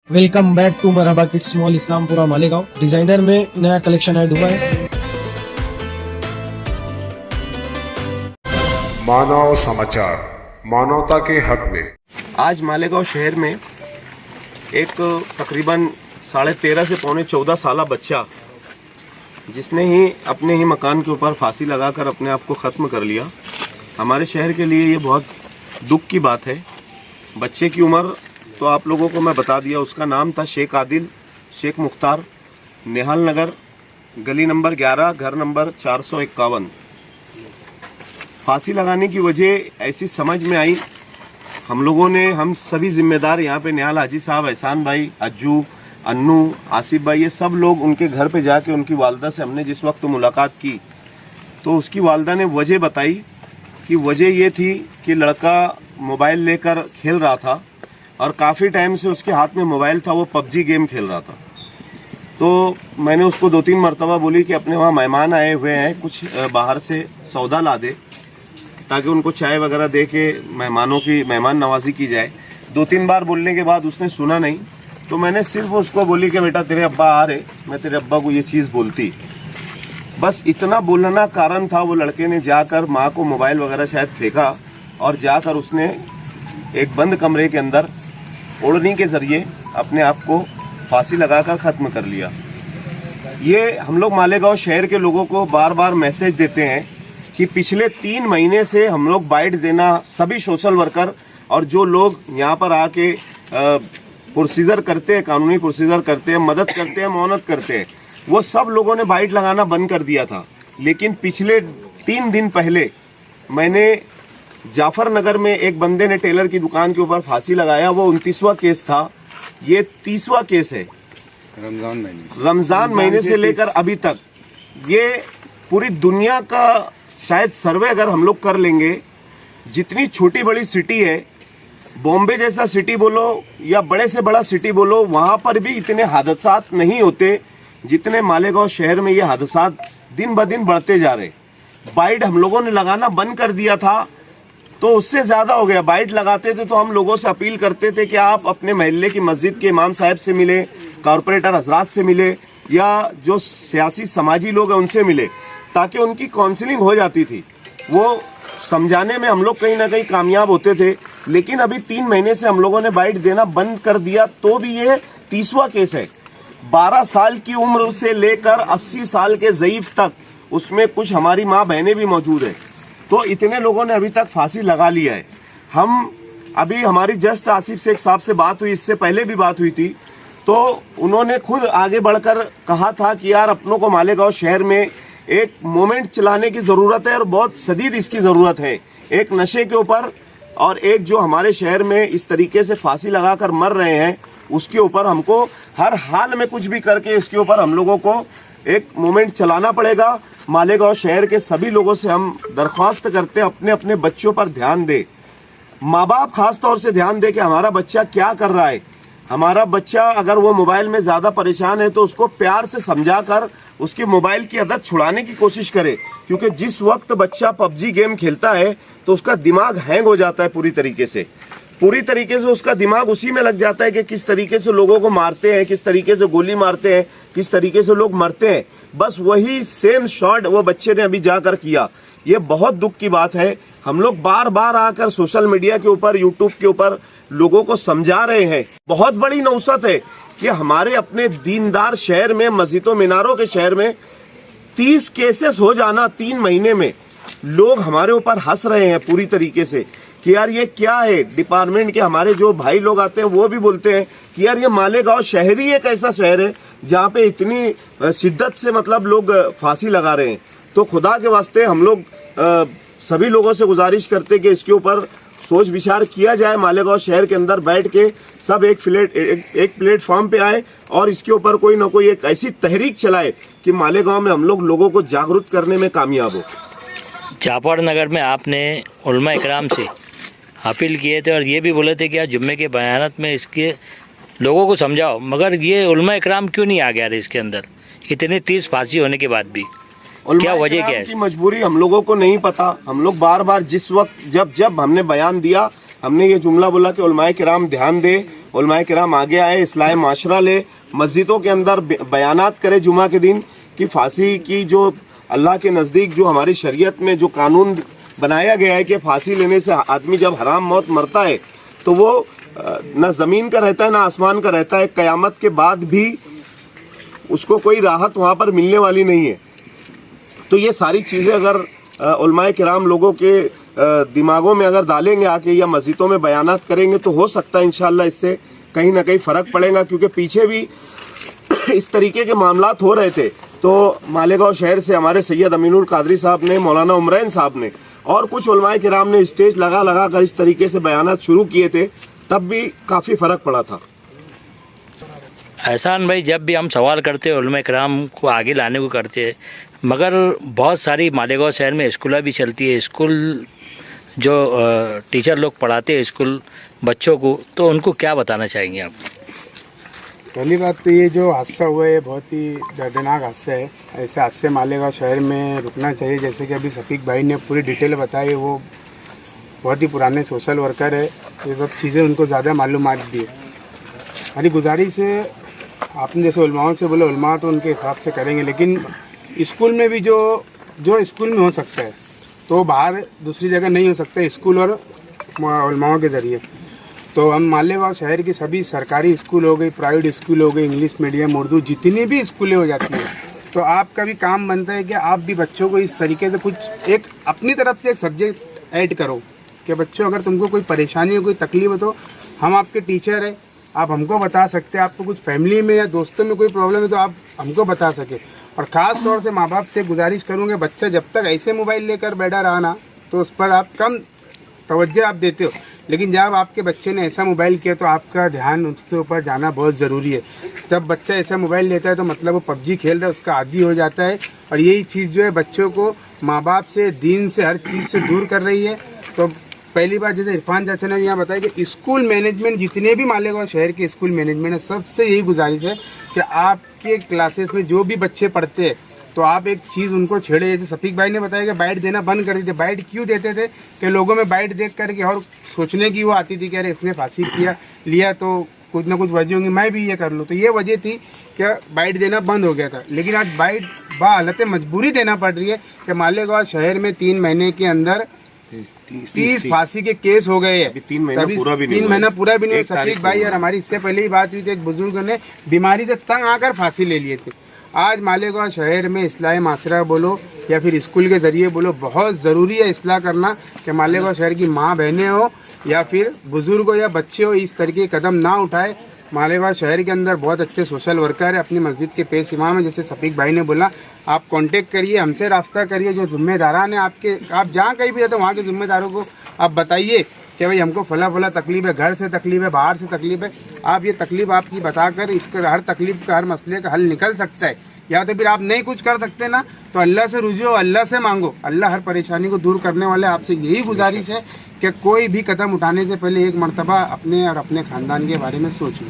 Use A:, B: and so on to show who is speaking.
A: Welcome back to Marhaba kids mall Islampura Malegaon. Designer में नया collection add हुआ है।
B: मानव समाचार, मानवता के हक में।
C: आज मालेगांव शहर में एक तकरीबन 13.5 से पौने 14 साल बच्चा जिसने ही अपने ही मकान के ऊपर फांसी लगाकर अपने आप को ख़त्म कर लिया, हमारे शहर के लिए ये बहुत दुख की बात है। बच्चे की उम्र तो आप लोगों को मैं बता दिया, उसका नाम था शेख आदिल शेख मुख्तार, निहाल नगर, गली नंबर 11, घर नंबर 451। फांसी लगाने की वजह ऐसी समझ में आई, हम लोगों ने, हम सभी जिम्मेदार यहाँ पे निहाल हाजी साहब, एहसान भाई, अज्जू, अन्नू, आसिफ भाई, ये सब लोग उनके घर पे जाके उनकी वालदा से हमने जिस वक्त मुलाकात की तो उसकी वालदा ने वजह बताई कि वजह ये थी कि लड़का मोबाइल लेकर खेल रहा था और काफ़ी टाइम से उसके हाथ में मोबाइल था, वो पबजी गेम खेल रहा था। तो मैंने उसको 2-3 मरतबा बोली कि अपने वहाँ मेहमान आए हुए हैं, कुछ बाहर से सौदा ला दे ताकि उनको चाय वगैरह दे के मेहमानों की मेहमान नवाजी की जाए। 2-3 बार बोलने के बाद उसने सुना नहीं, तो मैंने सिर्फ उसको बोली कि बेटा तेरे अब्बा आ रहे, मैं तेरे अब्बा को ये चीज़ बोलती। बस इतना बोलना कारण था। वो लड़के ने जाकर माँ को मोबाइल वगैरह शायद फेंका और जाकर उसने एक बंद कमरे के अंदर ओढ़नी के ज़रिए अपने आप को फांसी लगाकर ख़त्म कर लिया। ये हम लोग मालेगांव शहर के लोगों को बार बार मैसेज देते हैं कि पिछले 3 महीने से हम लोग बाइट देना, सभी सोशल वर्कर और जो लोग यहाँ पर आके प्रोसीजर करते हैं, कानूनी प्रोसीजर करते हैं, मदद करते हैं, मौनत करते हैं, वो सब लोगों ने बाइट लगाना बंद कर दिया था। लेकिन पिछले 3 दिन पहले मैंने जाफर नगर में एक बंदे ने टेलर की दुकान के ऊपर फांसी लगाया। वो 29वां केस था, ये 30वां केस है। रमज़ान महीने से लेकर अभी तक ये पूरी दुनिया का शायद सर्वे अगर हम लोग कर लेंगे, जितनी छोटी बड़ी सिटी है, बॉम्बे जैसा सिटी बोलो या बड़े से बड़ा सिटी बोलो, वहाँ पर भी इतने हादसात नहीं होते जितने मालेगांव शहर में ये हादसात दिन ब दिन बढ़ते जा रहे। बाइट हम लोगों ने लगाना बंद कर दिया था तो उससे ज़्यादा हो गया। बाइट लगाते थे तो हम लोगों से अपील करते थे कि आप अपने मोहल्ले की मस्जिद के इमाम साहब से मिले, कॉरपोरेटर हजरात से मिले या जो सियासी समाजी लोग हैं उनसे मिले, ताकि उनकी काउंसलिंग हो जाती थी। वो समझाने में हम लोग कहीं ना कहीं कामयाब होते थे। लेकिन अभी 3 महीने से हम लोगों ने बाइट देना बंद कर दिया, तो भी ये 30वां केस है। 12 साल की उम्र से लेकर 80 साल के ज़ईफ तक, उसमें कुछ हमारी माँ बहनें भी मौजूद है। तो इतने लोगों ने अभी तक फांसी लगा लिया है। हम अभी हमारी जस्ट आसिफ शेख साहब से बात हुई, इससे पहले भी बात हुई थी, तो उन्होंने खुद आगे बढ़कर कहा था कि यार अपनों को मालेगांव शहर में एक मोमेंट चलाने की ज़रूरत है और बहुत शदीद इसकी ज़रूरत है। एक नशे के ऊपर और एक जो हमारे शहर में इस तरीके से फांसी लगाकर मर रहे हैं, उसके ऊपर हमको हर हाल में कुछ भी करके इसके ऊपर हम लोगों को एक मोमेंट चलाना पड़ेगा। मालेगांव शहर के सभी लोगों से हम दरख्वास्त करते हैं अपने अपने बच्चों पर ध्यान दे। माँ बाप खास तौर से ध्यान दे कि हमारा बच्चा क्या कर रहा है। हमारा बच्चा अगर वो मोबाइल में ज़्यादा परेशान है तो उसको प्यार से समझा कर उसकी मोबाइल की आदत छुड़ाने की कोशिश करे, क्योंकि जिस वक्त बच्चा पबजी गेम खेलता है तो उसका दिमाग हैंग हो जाता है पूरी तरीके से उसका दिमाग उसी में लग जाता है कि किस तरीके से लोगों को मारते हैं, किस तरीके से गोली मारते हैं, किस तरीके से लोग मरते हैं। बस वही सेम शॉट वो बच्चे ने अभी जाकर किया। ये बहुत दुख की बात है। हम लोग बार बार आकर सोशल मीडिया के ऊपर, यूट्यूब के ऊपर लोगों को समझा रहे हैं। बहुत बड़ी नौसत है कि हमारे अपने दीनदार शहर में, मस्जिदों मीनारों के शहर में 30 केसेस हो जाना 3 महीने में। लोग हमारे ऊपर हंस रहे हैं पूरी तरीके से कि यार ये क्या है। डिपार्टमेंट के हमारे जो भाई लोग आते हैं वो भी बोलते हैं कि यार ये मालेगांव शहर ही एक ऐसा शहर है जहाँ पे इतनी शिद्दत से मतलब लोग फांसी लगा रहे हैं। तो खुदा के वास्ते हम लोग सभी लोगों से गुजारिश करते हैं कि इसके ऊपर सोच विचार किया जाए। मालेगांव शहर के अंदर बैठ के सब एक प्लेटफॉर्म पे आए और इसके ऊपर कोई ना कोई एक ऐसी तहरीक चलाए कि मालेगांव में हम लोग लोगों को जागरूक करने में कामयाब हो।
D: जाफर नगर में आपने उलमा इकराम से अपील किए थे और ये भी बोले थे कि आज जुम्मे के बयानत में इसके लोगों को समझाओ, मगर ये उलमा इकराम क्यों नहीं आ गया था इसके अंदर इतनी 30 फांसी होने के बाद भी? क्या वजह क्या है?
C: की मजबूरी हम लोगों को नहीं पता। हम लोग बार बार जिस वक्त जब हमने बयान दिया, हमने ये जुमला बोला कि उलमाए किराम ध्यान दे उलमाए किराम आगे आए, इस्लाह माशरा ले, मस्जिदों के अंदर बयानात करे जुमा के दिन कि फांसी की जो अल्लाह के नज़दीक जो हमारी शरीयत में जो कानून बनाया गया है कि फांसी लेने से आदमी जब हराम मौत मरता है तो वो न ज़मीन का रहता है ना आसमान का रहता है, क़यामत के बाद भी उसको कोई राहत वहाँ पर मिलने वाली नहीं है। तो ये सारी चीज़ें अगर उलमाए किराम लोगों के दिमागों में अगर डालेंगे आके या मस्जिदों में बयानात करेंगे तो हो सकता है इंशाल्लाह इससे कहीं ना कहीं फ़र्क पड़ेगा, क्योंकि पीछे भी इस तरीके के मामलात हो रहे थे। तो मालेगांव शहर से हमारे सैयद अमीनुल कादरी साहब ने, मौलाना उमरैन साहब ने और कुछ उलमाए किराम ने स्टेज लगा कर इस तरीके से बयानात शुरू किए थे, तब भी काफ़ी फ़र्क पड़ा था।
D: एहसान भाई, जब भी हम सवाल करते हैं उलमा किराम को आगे लाने को करते हैं, मगर बहुत सारी मालेगांव शहर में स्कूलें भी चलती है, स्कूल जो टीचर लोग पढ़ाते हैं स्कूल बच्चों को, तो उनको क्या बताना चाहेंगे आप?
E: पहली बात तो ये जो हादसा हुआ है बहुत ही दर्दनाक हादसा है। ऐसे हादसे मालेगांव शहर में रुकना चाहिए। जैसे कि अभी सफीक भाई ने पूरी डिटेल बताई, वो बहुत ही पुराने सोशल वर्कर है, ये सब चीज़ें उनको ज़्यादा मालूमात दी है। हमारी गुजारिश है, आपने जैसे उलमाओं से बोले, उलमा तो उनके हिसाब से करेंगे, लेकिन स्कूल में भी जो स्कूल में हो सकता है तो बाहर दूसरी जगह नहीं हो सकता, स्कूल और उलमाओं के ज़रिए। तो हम मालेगांव शहर की सभी सरकारी स्कूल हो गई, प्राइवेट स्कूल हो गई, इंग्लिश मीडियम, उर्दू, जितनी भी स्कूलें हो जाती हैं, तो आपका भी काम बनता है कि आप भी बच्चों को इस तरीके से कुछ एक अपनी तरफ से एक सब्जेक्ट ऐड करो कि बच्चों अगर तुमको कोई परेशानी हो, कोई तकलीफ हो तो हम आपके टीचर हैं, आप हमको बता सकते हैं। आपको कुछ फैमिली में या दोस्तों में कोई प्रॉब्लम है तो आप हमको बता सके। और ख़ास तौर से माँ बाप से गुजारिश करूँगे, बच्चा जब तक ऐसे मोबाइल लेकर बैठा रहा ना तो उस पर आप कम तवज्जो आप देते हो, लेकिन जब आपके बच्चे ने ऐसा मोबाइल किया तो आपका ध्यान उसके ऊपर जाना बहुत ज़रूरी है। जब बच्चा ऐसा मोबाइल लेता है तो मतलब वो पबजी खेल रहा है, उसका आदी हो जाता है। और यही चीज़ जो है बच्चों को माँ बाप से, दीन से, हर चीज़ से दूर कर रही है। तो पहली बात जैसे इरफान चाचा ने यहाँ बताया कि स्कूल मैनेजमेंट, जितने भी मालेगांव शहर के स्कूल मैनेजमेंट है, सबसे यही गुजारिश है कि आपके क्लासेस में जो भी बच्चे पढ़ते हैं तो आप एक चीज़ उनको छेड़े। जैसे सफीक भाई ने बताया कि बाइट देना बंद कर दीजिए। बाइट क्यों देते थे कि लोगों में बाइट देख करके और सोचने की वो आती थी कि अरे इसने फांसी लिया तो कुछ ना कुछ वजह होंगी, मैं भी ये कर लूँ। तो ये वजह थी कि बाइट देना बंद हो गया था। लेकिन आज बाइट बाहालत मजबूरी देना पड़ रही है कि मालेगांव शहर में 3 महीने के अंदर 30 फांसी के केस हो गए हैं। 3 महीना पूरा भी नहीं हुआ। सफीक भाई और हमारी इससे पहले ही बात हुई थी, एक बुजुर्ग ने बीमारी से तंग आकर फांसी ले लिए थे। आज मालेगांव शहर में इस्लाह माशरा बोलो या फिर स्कूल के ज़रिए बोलो, बहुत ज़रूरी है इस्लाह करना कि मालेगांव शहर की माँ बहनें हो या फिर बुज़ुर्ग हो या बच्चे हो, इस तरीके के कदम ना उठाए। मालेगांव शहर के अंदर बहुत अच्छे सोशल वर्कर है, अपनी मस्जिद के पेश इमाम है। जैसे सफीक भाई ने बोला, आप कांटेक्ट करिए, हमसे रास्ता करिए। जो जिम्मेदारान है आपके, आप जहाँ कहीं भी जाते हो वहाँ के जिम्मेदारों को आप बताइए कि भाई हमको फला तकलीफ है, घर से तकलीफ है, बाहर से तकलीफ है। आप ये तकलीफ आपकी बताकर इसका हर तकलीफ का, हर मसले का हल निकल सकता है। या तो फिर आप नहीं कुछ कर सकते ना तो अल्लाह से रुझो, अल्लाह से मांगो। अल्लाह हर परेशानी को दूर करने वाले। आपसे यही गुजारिश है कि कोई भी कदम उठाने से पहले एक मरतबा अपने और अपने ख़ानदान के बारे में सोचो।